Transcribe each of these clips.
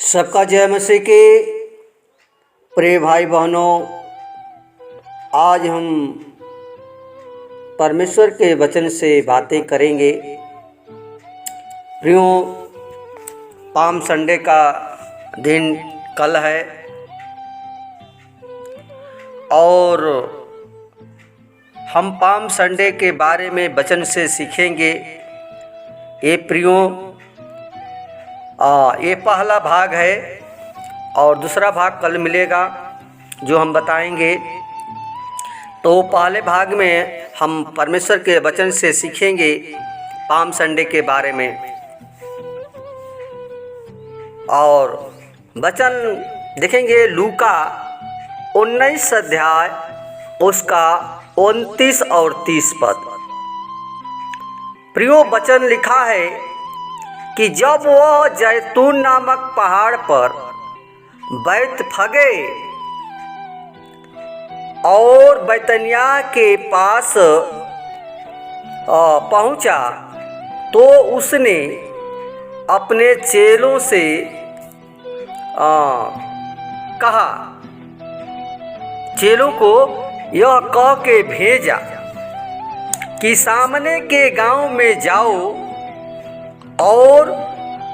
सबका जय मसीह के प्रिय भाई बहनों, आज हम परमेश्वर के वचन से बातें करेंगे। प्रियो, पाम संडे का दिन कल है और हम पाम संडे के बारे में वचन से सीखेंगे। ये प्रियो, ये पहला भाग है और दूसरा भाग कल मिलेगा जो हम बताएंगे। तो पहले भाग में हम परमेश्वर के वचन से सीखेंगे पाम संडे के बारे में और वचन देखेंगे। लूका 19 अध्याय उसका 29 और 30 पद। प्रियो, वचन लिखा है कि जब वह जैतून नामक पहाड़ पर बैतफगे और बैतनिया के पास पहुंचा तो उसने अपने चेलों से कहा, चेलों को यह कह के भेजा कि सामने के गांव में जाओ और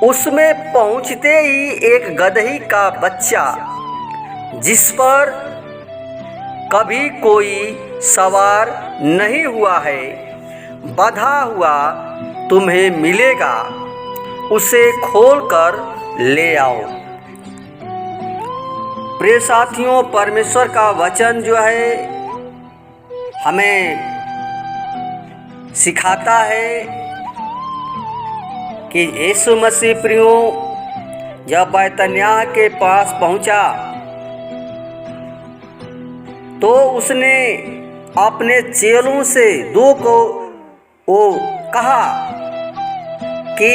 उसमें पहुंचते ही एक गदही का बच्चा जिस पर कभी कोई सवार नहीं हुआ है, बंधा हुआ तुम्हें मिलेगा, उसे खोलकर ले आओ। प्रिय साथियों, परमेश्वर का वचन जो है हमें सिखाता है कि यीशु मसीह प्रियो जब बैतनिया के पास पहुंचा तो उसने अपने चेलों से दो को वो कहा कि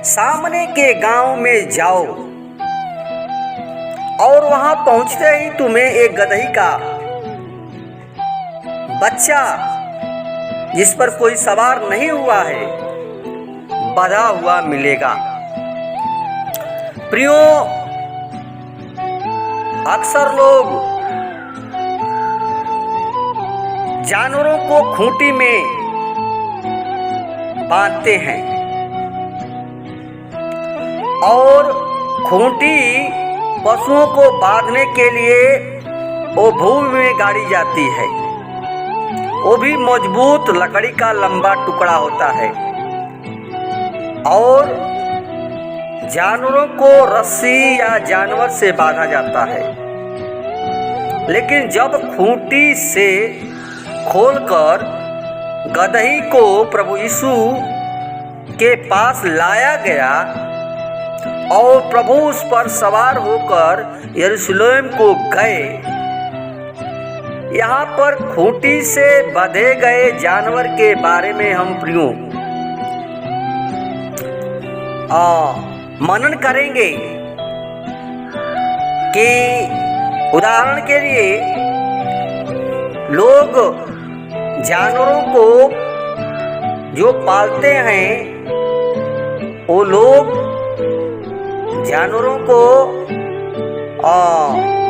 सामने के गांव में जाओ और वहां पहुंचते ही तुम्हें एक गदही का बच्चा जिस पर कोई सवार नहीं हुआ है, बंधा हुआ मिलेगा। प्रियो, अक्सर लोग जानवरों को खूंटी में बांधते हैं और खूंटी पशुओं को बांधने के लिए वो भूमि में गाड़ी जाती है। वो भी मजबूत लकड़ी का लंबा टुकड़ा होता है और जानवरों को रस्सी या जानवर से बांधा जाता है। लेकिन जब खूंटी से खोलकर गदही को प्रभु यीशु के पास लाया गया और प्रभु उस पर सवार होकर यरूशलेम को गए, यहाँ पर खूंटी से बंधे गए जानवर के बारे में हम प्रियो मनन करेंगे कि उदाहरण के लिए लोग जानवरों को जो पालते हैं वो लोग जानवरों को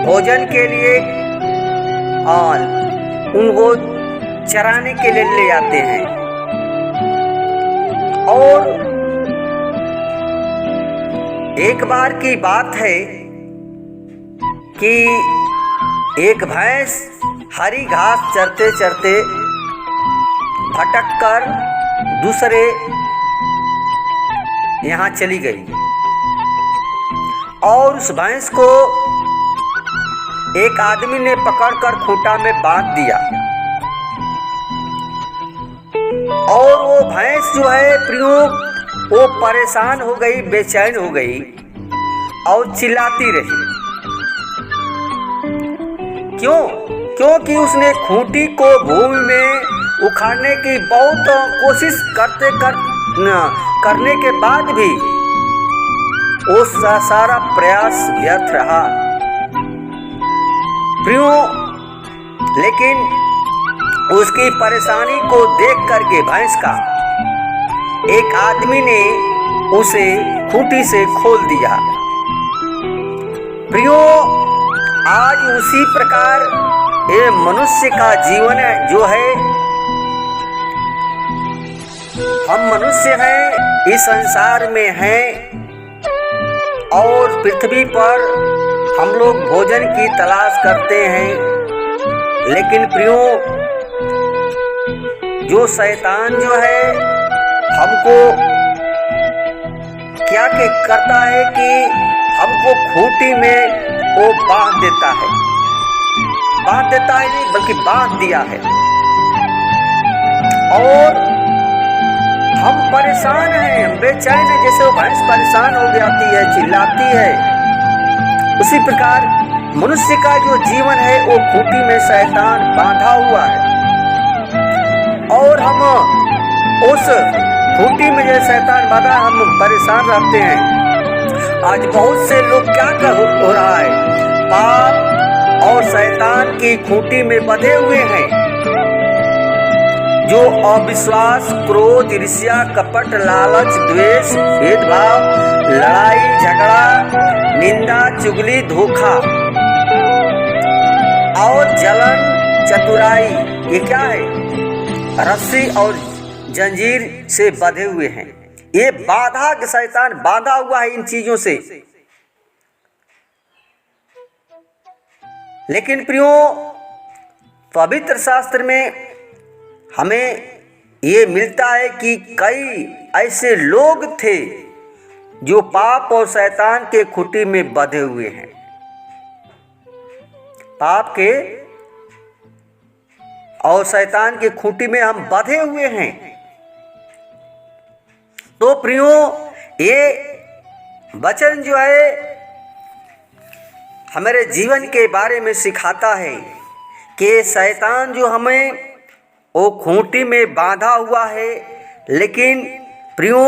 भोजन के लिए उनको चराने के लिए ले जाते हैं और एक बार की बात है कि एक भैंस हरी घास चरते चरते भटक कर दूसरे यहाँ चली गई और उस भैंस को एक आदमी ने पकड़कर खूंटा में बांध दिया और वो भैंस जो है प्रियो वो परेशान हो गई, बेचैन हो गई और चिल्लाती रही। क्यों? क्योंकि उसने खूंटी को भूमि में उखाड़ने की बहुत कोशिश करने के बाद भी वो सारा प्रयास व्यर्थ रहा। प्रियो, लेकिन उसकी परेशानी को देख करके भैंस का एक आदमी ने उसे खूंटी से खोल दिया प्रियो, आज उसी प्रकार ये मनुष्य का जीवन जो है, हम मनुष्य हैं, इस संसार में हैं और पृथ्वी पर हम लोग भोजन की तलाश करते हैं। लेकिन प्रियो, जो शैतान जो है हमको क्या करता है कि हमको खूंटी में वो बांध देता है, बांध देता है नहीं बल्कि बांध दिया है, और हम परेशान हैं, हम बेचैन हैं। जैसे वो भैंस परेशान हो जाती है, चिल्लाती है, उसी प्रकार मनुष्य का जो जीवन है वो खूंटी में शैतान बांधा हुआ है, और हम उस खूंटी में जो शैतान बांधा, हम परेशान रहते हैं। आज बहुत से लोग क्या हो रहा है, पाप और शैतान की खूंटी में बंधे हुए हैं, जो अविश्वास, क्रोध, ईर्ष्या, कपट, लालच, द्वेष, भेदभाव, लड़ाई झगड़ा, निंदा, चुगली, धोखा और जलन, चतुराई, ये क्या है? रस्सी और जंजीर से बंधे हुए हैं। ये बाधा, शैतान बांधा हुआ है इन चीजों से। लेकिन प्रियो, पवित्र शास्त्र में हमें ये मिलता है कि कई ऐसे लोग थे जो पाप और शैतान के खूंटी में बंधे हुए हैं। पाप के और शैतान के खूंटी में हम बंधे हुए हैं। तो प्रियो, ये वचन जो है हमारे जीवन के बारे में सिखाता है कि शैतान जो हमें वो खूंटी में बांधा हुआ है, लेकिन प्रियो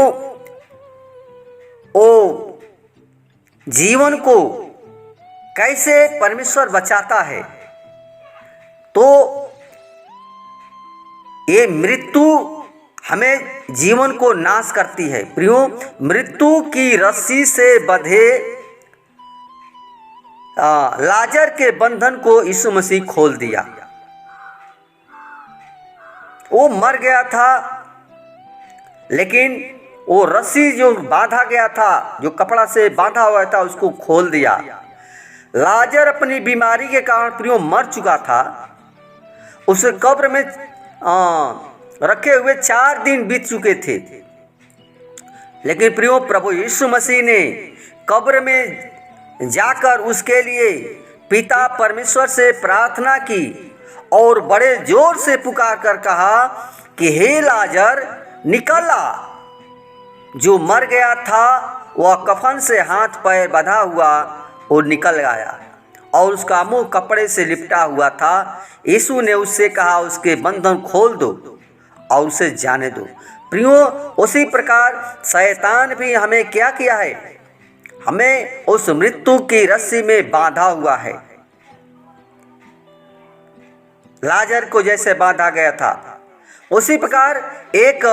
वो जीवन को कैसे परमेश्वर बचाता है। तो ये मृत्यु हमें जीवन को नाश करती है। प्रियो, मृत्यु की रस्सी से बंधे लाजर के बंधन को यीशु मसीह खोल दिया। वो मर गया था, लेकिन वो रस्सी जो बांधा गया था, जो कपड़ा से बांधा हुआ था, उसको खोल दिया। लाजर अपनी बीमारी के कारण प्रियो मर चुका था। उसे कब्र में रखे हुए 4 दिन बीत चुके थे। लेकिन प्रियो, प्रभु यीशु मसीह ने कब्र में जाकर उसके लिए पिता परमेश्वर से प्रार्थना की और बड़े जोर से पुकार कर कहा कि हे लाजर, निकल आ। जो मर गया था वह कफन से हाथ पैर बंधा हुआ और निकल आया, और उसका मुंह कपड़े से लिपटा हुआ था। यीशु ने उससे कहा, उसके बंधन खोल दो और उसे जाने दो। प्रियो, उसी प्रकार शैतान भी हमें क्या किया है? हमें उस मृत्यु की रस्सी में बांधा हुआ है। लाजर को जैसे बांधा गया था, उसी प्रकार एक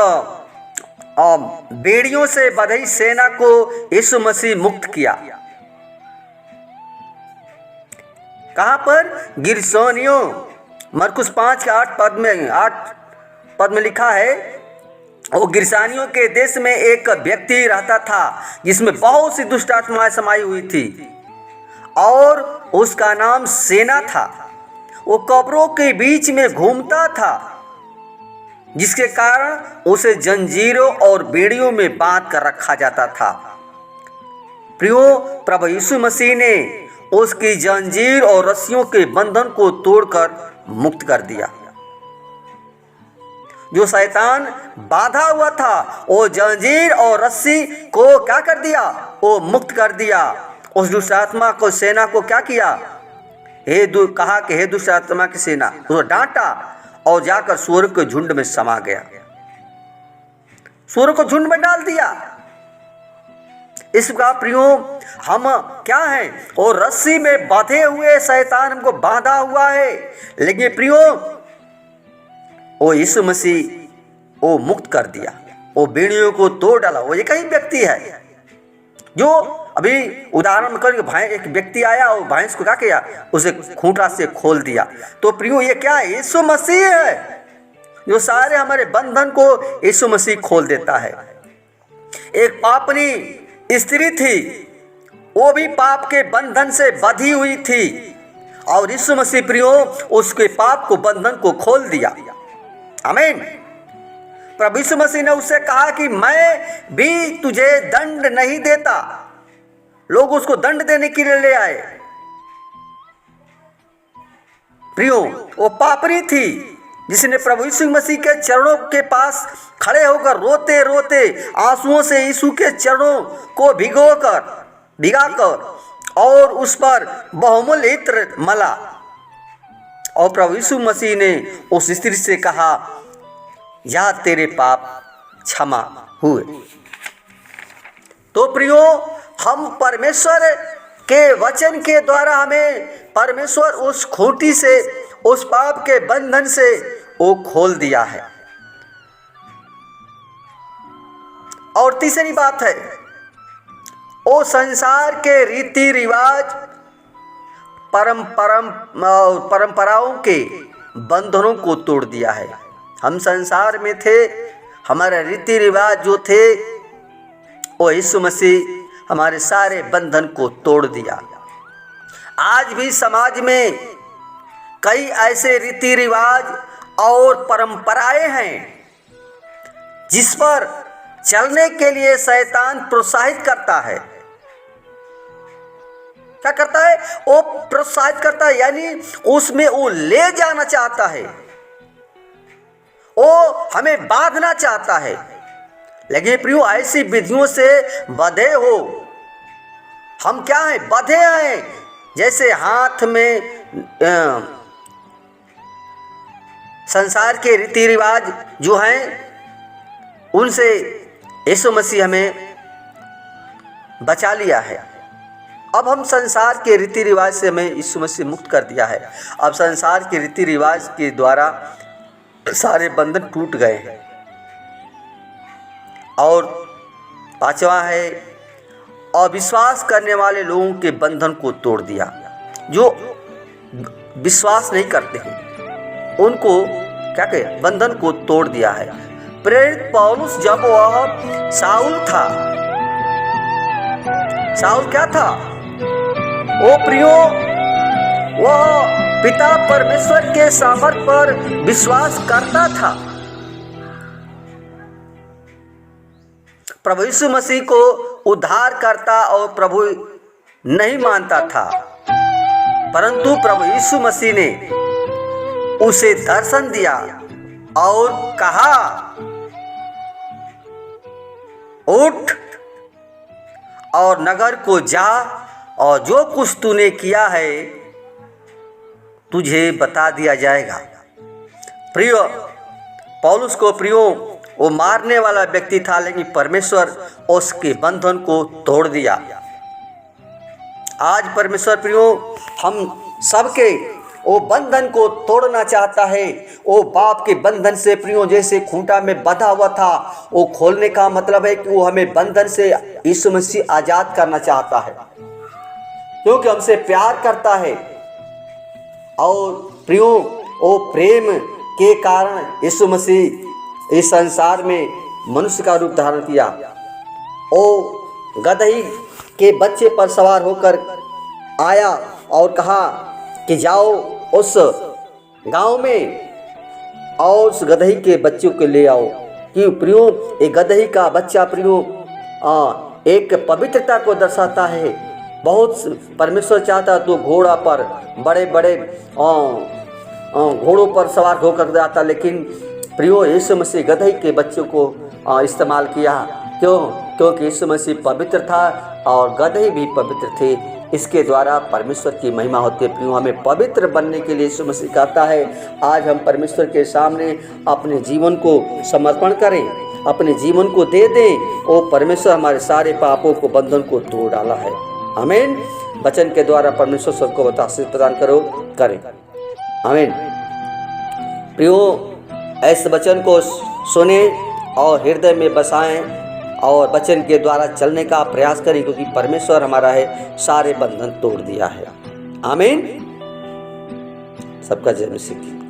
बेड़ियों से बंधी सेना को यीशु मसीह मुक्त किया। कहाँ पर? गिरसोनियों। मरकुस 5 के 8 पद में लिखा है, वो गिरसानियों के देश में एक व्यक्ति रहता था जिसमें बहुत सी दुष्ट आत्माएं समाई हुई थी, और उसका नाम सेना था। वो कब्रों के बीच में घूमता था, जिसके कारण उसे जंजीरों और बेड़ियों में बांध कर रखा जाता था। प्रियो, प्रभु यीशु मसीह ने उसकी जंजीर और रस्सियों के बंधन को तोड़कर मुक्त कर दिया। जो शैतान बांधा हुआ था, वो जंजीर और रस्सी को क्या कर दिया? वो मुक्त कर दिया। उस दुष्ट आत्मा को, सेना को क्या किया? कहा कि हे दुष्ट आत्मा की सेना, उसको डांटा और जाकर सूअर के झुंड में समा गया, सूअर को झुंड में डाल दिया। इसका प्रियो, हम क्या हैं? और रस्सी में बांधे हुए शैतान हमको बांधा हुआ है, लेकिन प्रियो वो यीशु मसीह वो मुक्त कर दिया, वो बेड़ियों को तोड़ डाला। वो एक ही व्यक्ति है जो अभी उदाहरण कर एक व्यक्ति आया और भैंस को क्या किया, उसे खूंटा से खोल दिया। तो प्रियो ये क्या है, यीशु मसीह है जो सारे हमारे बंधन को यीशु मसीह खोल देता है। एक पापनी स्त्री थी, वो भी पाप के बंधन से बंधी हुई थी और यीशु मसीह प्रियो उसके पाप को बंधन को खोल दिया। आमीन। प्रभु यीशु मसीह ने उससे कहा कि मैं भी तुझे दंड नहीं देता। लोग उसको दंड देने के लिए ले आए। प्रियो वो पापनी थी जिसने प्रभु यीशु मसीह के चरणों के पास खड़े होकर रोते रोते आंसुओं से यीशु के चरणों को भिगाकर और उस पर बहुमूल्य इत्र मला। और प्रभु यीशु मसीह ने उस स्त्री से कहा, या तेरे पाप क्षमा हुए। तो प्रियो हम परमेश्वर के वचन के द्वारा हमें परमेश्वर उस खूंटी से, उस पाप के बंधन से वो खोल दिया है। और तीसरी बात है, वो संसार के रीति रिवाज परंपराओं के बंधनों को तोड़ दिया है। हम संसार में थे, हमारे रीति रिवाज जो थे वो यीशु मसीह हमारे सारे बंधन को तोड़ दिया। आज भी समाज में कई ऐसे रीति रिवाज और परंपराएं हैं जिस पर चलने के लिए शैतान प्रोत्साहित करता है। क्या करता है? वो प्रोत्साहित करता है, यानी उसमें वो ले जाना चाहता है, वो हमें बांधना चाहता है। लेकिन प्रियो ऐसी विधियों से बंधे हो, हम क्या हैं? बंधे हैं। जैसे हाथ में संसार के रीति रिवाज जो हैं उनसे यीशु मसीह हमें बचा लिया है। अब हम संसार के रीति रिवाज से हमें यीशु मसीह मुक्त कर दिया है। अब संसार के रीति रिवाज के द्वारा सारे बंधन टूट गए हैं। और पांचवा है, अविश्वास करने वाले लोगों के बंधन को तोड़ दिया। जो विश्वास नहीं करते हैं उनको क्या कहे, बंधन को तोड़ दिया है। प्रेरित पौलुस जब वह शाऊल था, शाऊल क्या था? ओ प्रियो, वह पिता परमेश्वर के सामर्थ पर विश्वास करता था। प्रभु यीशु मसीह को उद्धारकर्ता और प्रभु नहीं मानता था, परंतु प्रभु यीशु मसीह ने उसे दर्शन दिया और कहा, उठ और नगर को जा और जो कुछ तूने किया है तुझे बता दिया जाएगा। प्रियो, पौलुस को प्रियो वो मारने वाला व्यक्ति था, लेकिन परमेश्वर उसके बंधन को तोड़ दिया। आज परमेश्वर प्रियो हम सबके वो बंधन को तोड़ना चाहता है। वो पाप के बंधन से प्रियो जैसे खूंटा में बंधा हुआ था, वो खोलने का मतलब है कि वो हमें बंधन से यीशु मसीह आजाद करना चाहता है, क्योंकि हमसे प्यार करता है। और प्रियो वो प्रेम के कारण यीशु मसीह इस संसार में मनुष्य का रूप धारण किया। वो गदही के बच्चे पर सवार होकर आया और कहा कि जाओ उस गांव में और उस गदही के बच्चों को ले आओ। कि प्रियो एक गदही का बच्चा प्रियो एक पवित्रता को दर्शाता है। बहुत परमेश्वर चाहता तो घोड़ा पर बड़े बड़े घोड़ों पर सवार होकर जाता, लेकिन प्रियो यीशु मसीह गदही के बच्चों को इस्तेमाल किया। क्यों? क्योंकि यीशु मसीह पवित्र था और गदही भी पवित्र थे। इसके द्वारा परमेश्वर की महिमा होती है। प्रियो हमें पवित्र बनने के लिए यीशु मसीह कहता है, आज हम परमेश्वर के सामने अपने जीवन को समर्पण करें, अपने जीवन को दे दें। वो परमेश्वर हमारे सारे पापों को बंधन को तोड़ डाला है। आमीन। वचन के द्वारा परमेश्वर सबको आशीष प्रदान करें। आमीन। प्रियो ऐसे वचन को सुने और हृदय में बसाएं और वचन के द्वारा चलने का प्रयास करें, क्योंकि परमेश्वर हमारा है, सारे बंधन तोड़ दिया है। आमीन। सबका जय मसीह की।